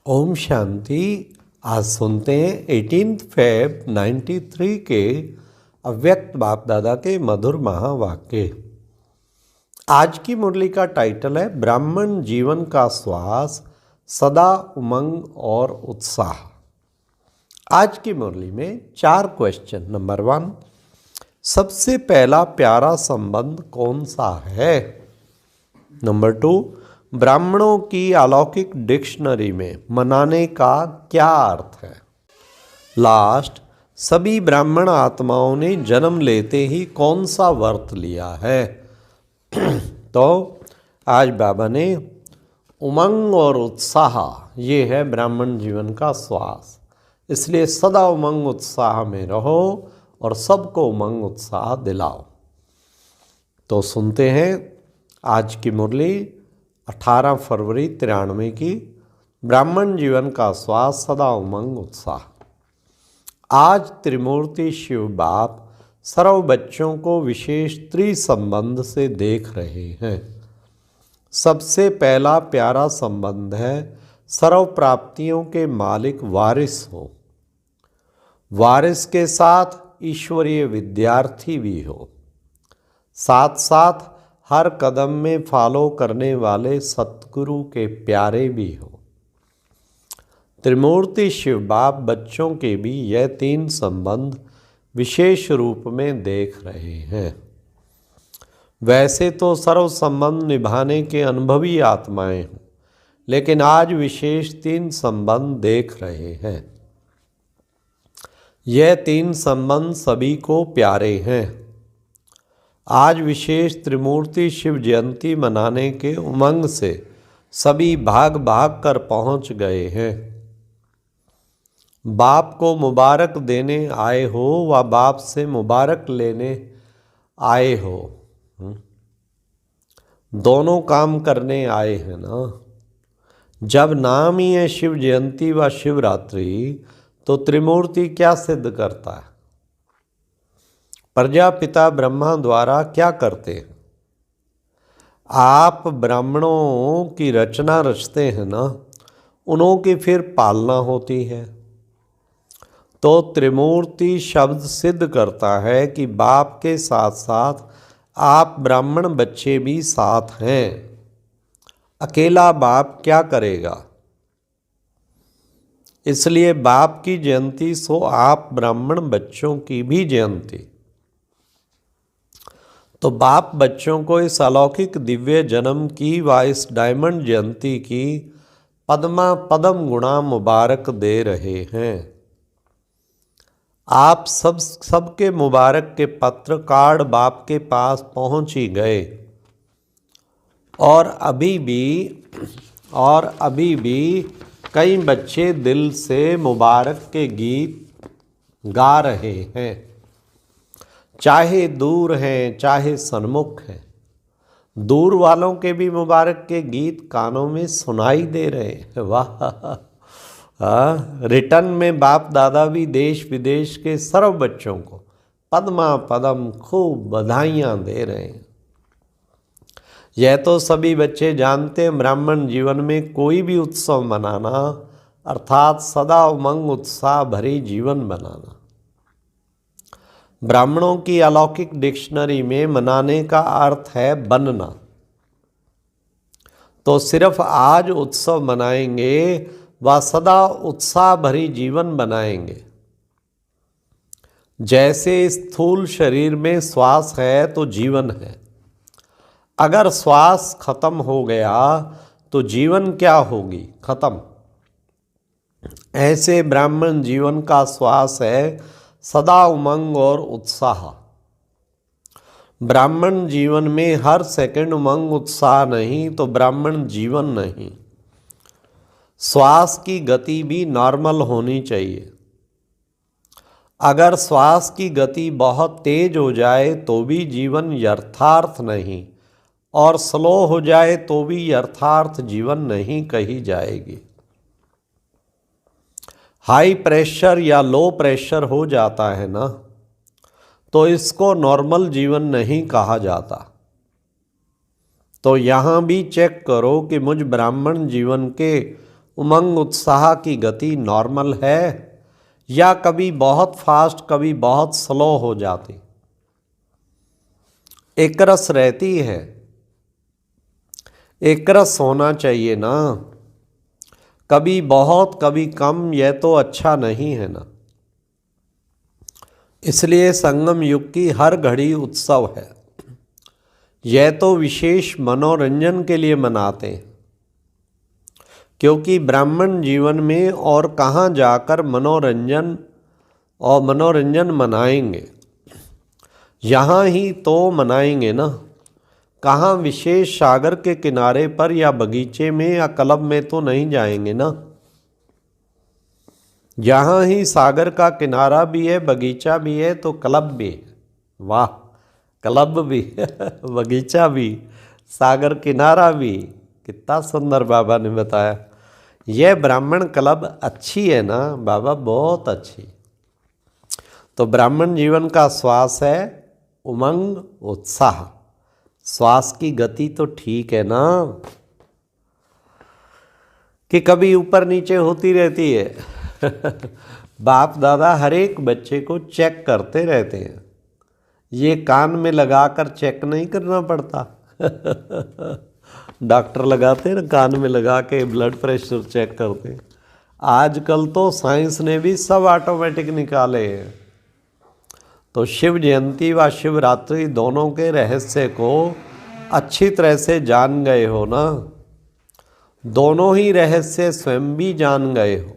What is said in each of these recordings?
ओम शांति। आज सुनते हैं 18 फेब 93 के अव्यक्त बाप दादा के मधुर महावाक्य। आज की मुरली का टाइटल है ब्राह्मण जीवन का श्वास, सदा उमंग और उत्साह। आज की मुरली में 4 क्वेश्चन। नंबर 1, सबसे पहला प्यारा संबंध कौन सा है? नंबर 2, ब्राह्मणों की अलौकिक डिक्शनरी में मनाने का क्या अर्थ है? लास्ट, सभी ब्राह्मण आत्माओं ने जन्म लेते ही कौन सा व्रत लिया है? तो आज बाबा ने उमंग और उत्साह, ये है ब्राह्मण जीवन का श्वास, इसलिए सदा उमंग उत्साह में रहो और सबको उमंग उत्साह दिलाओ। तो सुनते हैं आज की मुरली 18 फरवरी 93 की, ब्राह्मण जीवन का श्वास, सदा उमंग उत्साह। आज त्रिमूर्ति शिव बाप सर्व बच्चों को विशेष त्रिसंबंध से देख रहे हैं। सबसे पहला प्यारा संबंध है सर्व प्राप्तियों के मालिक वारिस हो। वारिस के साथ ईश्वरीय विद्यार्थी भी हो, साथ साथ हर कदम में फॉलो करने वाले सतगुरु के प्यारे भी हो। त्रिमूर्ति शिव बाप बच्चों के भी यह 3 संबंध विशेष रूप में देख रहे हैं। वैसे तो सर्व संबंध निभाने के अनुभवी आत्माएं हैं, लेकिन आज विशेष 3 संबंध देख रहे हैं। यह 3 संबंध सभी को प्यारे हैं। आज विशेष त्रिमूर्ति शिव जयंती मनाने के उमंग से सभी भाग भाग कर पहुंच गए हैं। बाप को मुबारक देने आए हो व बाप से मुबारक लेने आए हो, दोनों काम करने आए हैं ना। जब नाम ही है शिव जयंती व शिवरात्रि, तो त्रिमूर्ति क्या सिद्ध करता है? प्रजापिता ब्रह्मा द्वारा क्या करते हैं? आप ब्राह्मणों की रचना रचते हैं ना, उन्हों की फिर पालना होती है। तो त्रिमूर्ति शब्द सिद्ध करता है कि बाप के साथ साथ आप ब्राह्मण बच्चे भी साथ हैं। अकेला बाप क्या करेगा? इसलिए बाप की जयंती सो आप ब्राह्मण बच्चों की भी जयंती। तो बाप बच्चों को इस अलौकिक दिव्य जन्म की व इस डायमंड जयंती की पदम गुणा मुबारक दे रहे हैं। आप सबके मुबारक के पत्र कार्ड बाप के पास पहुंच ही गए, और अभी भी कई बच्चे दिल से मुबारक के गीत गा रहे हैं, चाहे दूर हैं चाहे सन्मुख हैं। दूर वालों के भी मुबारक के गीत कानों में सुनाई दे रहे हैं। वाह! रिटर्न में बाप दादा भी देश विदेश के सर्व बच्चों को पद्मा पदम खूब बधाइयाँ दे रहे हैं। यह तो सभी बच्चे जानते हैं, ब्राह्मण जीवन में कोई भी उत्सव मनाना अर्थात सदा उमंग उत्साह भरी जीवन बनाना। ब्राह्मणों की अलौकिक डिक्शनरी में मनाने का अर्थ है बनना। तो सिर्फ आज उत्सव मनाएंगे व सदा उत्साह भरी जीवन बनाएंगे। जैसे स्थूल शरीर में श्वास है तो जीवन है, अगर श्वास खत्म हो गया तो जीवन क्या होगी? खत्म। ऐसे ब्राह्मण जीवन का श्वास है सदा उमंग और उत्साह। ब्राह्मण जीवन में हर सेकंड उमंग उत्साह नहीं तो ब्राह्मण जीवन नहीं। श्वास की गति भी नॉर्मल होनी चाहिए। अगर श्वास की गति बहुत तेज हो जाए तो भी जीवन यथार्थ नहीं, और स्लो हो जाए तो भी यथार्थ जीवन नहीं कही जाएगी। हाई प्रेशर या लो प्रेशर हो जाता है ना, तो इसको नॉर्मल जीवन नहीं कहा जाता। तो यहाँ भी चेक करो कि मुझ ब्राह्मण जीवन के उमंग उत्साह की गति नॉर्मल है या कभी बहुत फास्ट कभी बहुत स्लो हो जाती? एक रस रहती है, एक रस होना चाहिए ना। कभी बहुत कभी कम, यह तो अच्छा नहीं है ना। इसलिए संगम युग की हर घड़ी उत्सव है। यह तो विशेष मनोरंजन के लिए मनाते हैं, क्योंकि ब्राह्मण जीवन में और कहाँ जाकर मनोरंजन मनाएंगे, यहाँ ही तो मनाएंगे ना। कहाँ विशेष सागर के किनारे पर या बगीचे में या क्लब में तो नहीं जाएंगे ना। यहाँ ही सागर का किनारा भी है, बगीचा भी है, तो क्लब भी है। वाह, क्लब भी बगीचा भी, सागर किनारा भी, कितना सुंदर बाबा ने बताया। यह ब्राह्मण क्लब अच्छी है ना बाबा, बहुत अच्छी। तो ब्राह्मण जीवन का श्वास है उमंग उत्साह। श्वास की गति तो ठीक है ना, कि कभी ऊपर नीचे होती रहती है। बाप दादा हर एक बच्चे को चेक करते रहते हैं। ये कान में लगाकर चेक नहीं करना पड़ता। डॉक्टर लगाते हैं ना, कान में लगा के ब्लड प्रेशर चेक करते हैं। आजकल तो साइंस ने भी सब ऑटोमेटिक निकाले हैं। तो शिव जयंती व शिवरात्रि दोनों के रहस्य को अच्छी तरह से जान गए हो ना। दोनों ही रहस्य स्वयं भी जान गए हो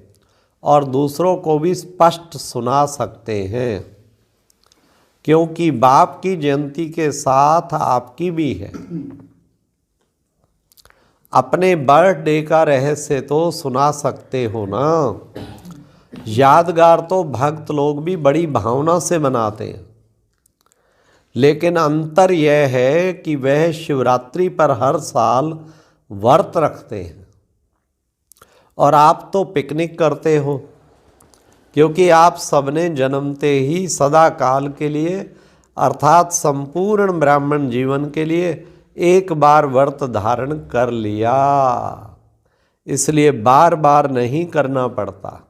और दूसरों को भी स्पष्ट सुना सकते हैं, क्योंकि बाप की जयंती के साथ आपकी भी है। अपने बर्थडे का रहस्य तो सुना सकते हो ना। यादगार तो भक्त लोग भी बड़ी भावना से मनाते हैं, लेकिन अंतर यह है कि वह शिवरात्रि पर हर साल व्रत रखते हैं और आप तो पिकनिक करते हो, क्योंकि आप सबने जन्मते ही सदा काल के लिए अर्थात संपूर्ण ब्राह्मण जीवन के लिए एक बार व्रत धारण कर लिया, इसलिए बार बार नहीं करना पड़ता।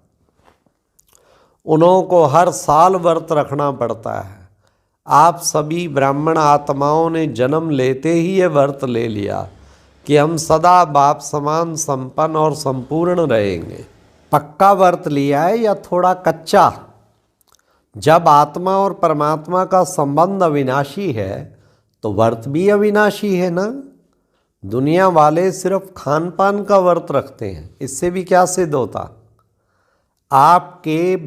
उन्हों को हर साल व्रत रखना पड़ता है। आप सभी ब्राह्मण आत्माओं ने जन्म लेते ही ये व्रत ले लिया कि हम सदा बाप समान संपन्न और संपूर्ण रहेंगे। पक्का व्रत लिया है या थोड़ा कच्चा? जब आत्मा और परमात्मा का संबंध अविनाशी है तो व्रत भी अविनाशी है ना। दुनिया वाले सिर्फ खान पान का व्रत रखते हैं, इससे भी क्या सिद्ध होता? आपने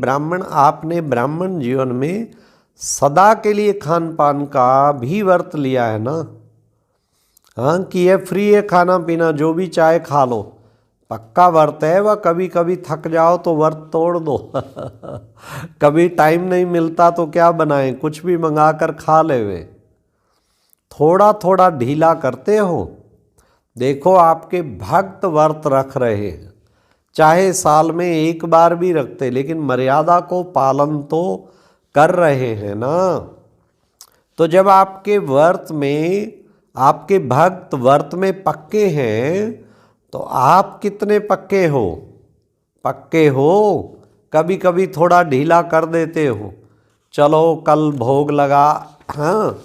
ब्राह्मण जीवन में सदा के लिए खान पान का भी व्रत लिया है ना। हाँ, कि ये फ्री है, खाना पीना जो भी चाहे खा लो, पक्का व्रत है। वह कभी कभी थक जाओ तो व्रत तोड़ दो। कभी टाइम नहीं मिलता तो क्या बनाएं, कुछ भी मंगा कर खा ले। वे थोड़ा थोड़ा ढीला करते हो। देखो आपके भक्त व्रत रख रहे हैं, चाहे साल में एक बार भी रखते, लेकिन मर्यादा को पालन तो कर रहे हैं ना। तो जब आपके भक्त व्रत में पक्के हैं तो आप कितने पक्के हो? पक्के हो, कभी कभी थोड़ा ढीला कर देते हो। चलो कल भोग लगा, हाँ,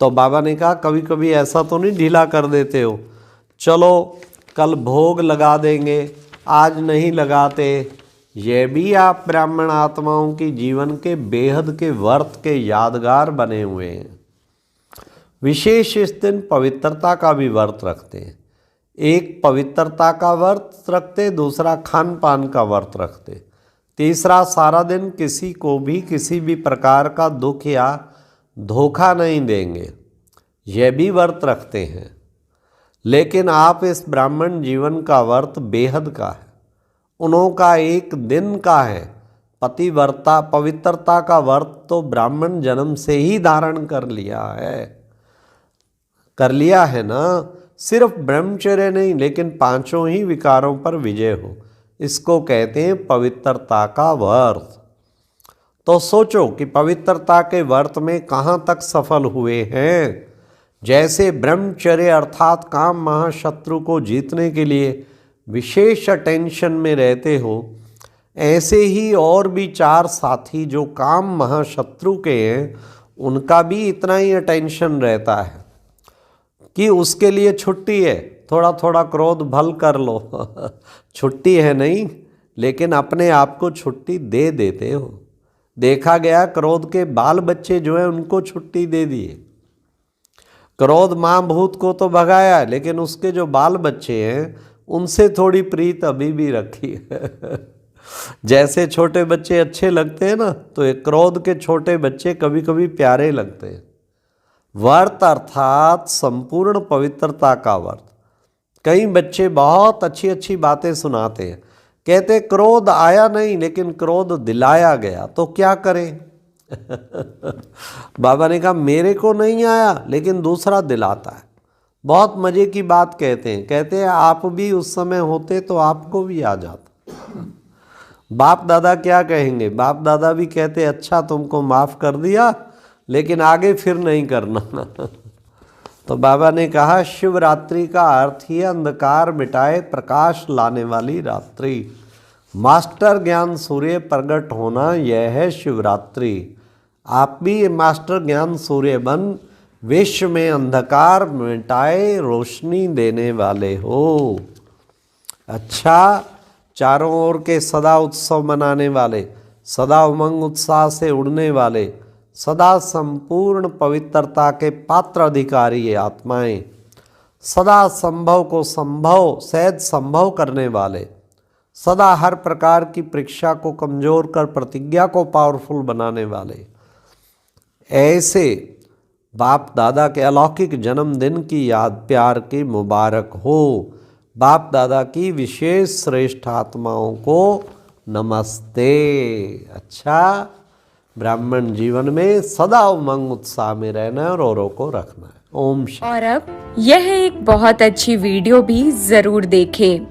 तो बाबा ने कहा कभी कभी ऐसा तो नहीं ढीला कर देते हो, चलो कल भोग लगा देंगे, आज नहीं लगाते। ये भी आप ब्राह्मण आत्माओं की जीवन के बेहद के व्रत के यादगार बने हुए हैं। विशेष इस दिन पवित्रता का भी व्रत रखते हैं। एक पवित्रता का व्रत रखते, दूसरा खान पान का व्रत रखते, तीसरा सारा दिन किसी को भी किसी भी प्रकार का दुख या धोखा नहीं देंगे, यह भी व्रत रखते हैं। लेकिन आप इस ब्राह्मण जीवन का व्रत बेहद का है, उन्हों का एक दिन का है। पवित्रता का व्रत तो ब्राह्मण जन्म से ही धारण कर लिया है ना। सिर्फ ब्रह्मचर्य नहीं, लेकिन पांचों ही विकारों पर विजय हो, इसको कहते हैं पवित्रता का व्रत। तो सोचो कि पवित्रता के व्रत में कहाँ तक सफल हुए हैं। जैसे ब्रह्मचर्य अर्थात काम महाशत्रु को जीतने के लिए विशेष अटेंशन में रहते हो, ऐसे ही और भी 4 साथी जो काम महाशत्रु के हैं, उनका भी इतना ही अटेंशन रहता है कि उसके लिए छुट्टी है, थोड़ा थोड़ा क्रोध भल कर लो छुट्टी है नहीं, लेकिन अपने आप को छुट्टी दे देते हो। देखा गया क्रोध के बाल बच्चे जो है उनको छुट्टी दे दिए। क्रोध माँ भूत को तो भगाया, लेकिन उसके जो बाल बच्चे हैं उनसे थोड़ी प्रीत अभी भी रखी है जैसे छोटे बच्चे अच्छे लगते हैं ना, तो एक क्रोध के छोटे बच्चे कभी कभी प्यारे लगते हैं। व्रत अर्थात संपूर्ण पवित्रता का व्रत। कई बच्चे बहुत अच्छी अच्छी बातें सुनाते हैं, कहते क्रोध आया नहीं लेकिन क्रोध दिलाया गया, तो क्या करें बाबा ने कहा मेरे को नहीं आया लेकिन दूसरा दिलाता है। बहुत मजे की बात कहते हैं आप भी उस समय होते तो आपको भी आ जाता। बाप दादा क्या कहेंगे? बाप दादा भी कहते अच्छा तुमको माफ़ कर दिया लेकिन आगे फिर नहीं करना तो बाबा ने कहा शिवरात्रि का अर्थ ही अंधकार मिटाए प्रकाश लाने वाली रात्रि। मास्टर ज्ञान सूर्य प्रकट होना, यह है शिवरात्रि। आप भी मास्टर ज्ञान सूर्य बन विश्व में अंधकार मिटाए रोशनी देने वाले हो। अच्छा, चारों ओर के सदा उत्सव मनाने वाले, सदा उमंग उत्साह से उड़ने वाले, सदा संपूर्ण पवित्रता के पात्र अधिकारी ये आत्माएं, सदा संभव को संभव सहज संभव करने वाले, सदा हर प्रकार की परीक्षा को कमजोर कर प्रतिज्ञा को पावरफुल बनाने वाले, ऐसे बाप दादा के अलौकिक जन्मदिन की याद प्यार की मुबारक हो। बाप दादा की विशेष श्रेष्ठ आत्माओं को नमस्ते। अच्छा, ब्राह्मण जीवन में सदा उमंग उत्साह में रहना है और औरों को रखना है। ओम शांति। और अब यह एक बहुत अच्छी वीडियो भी जरूर देखें।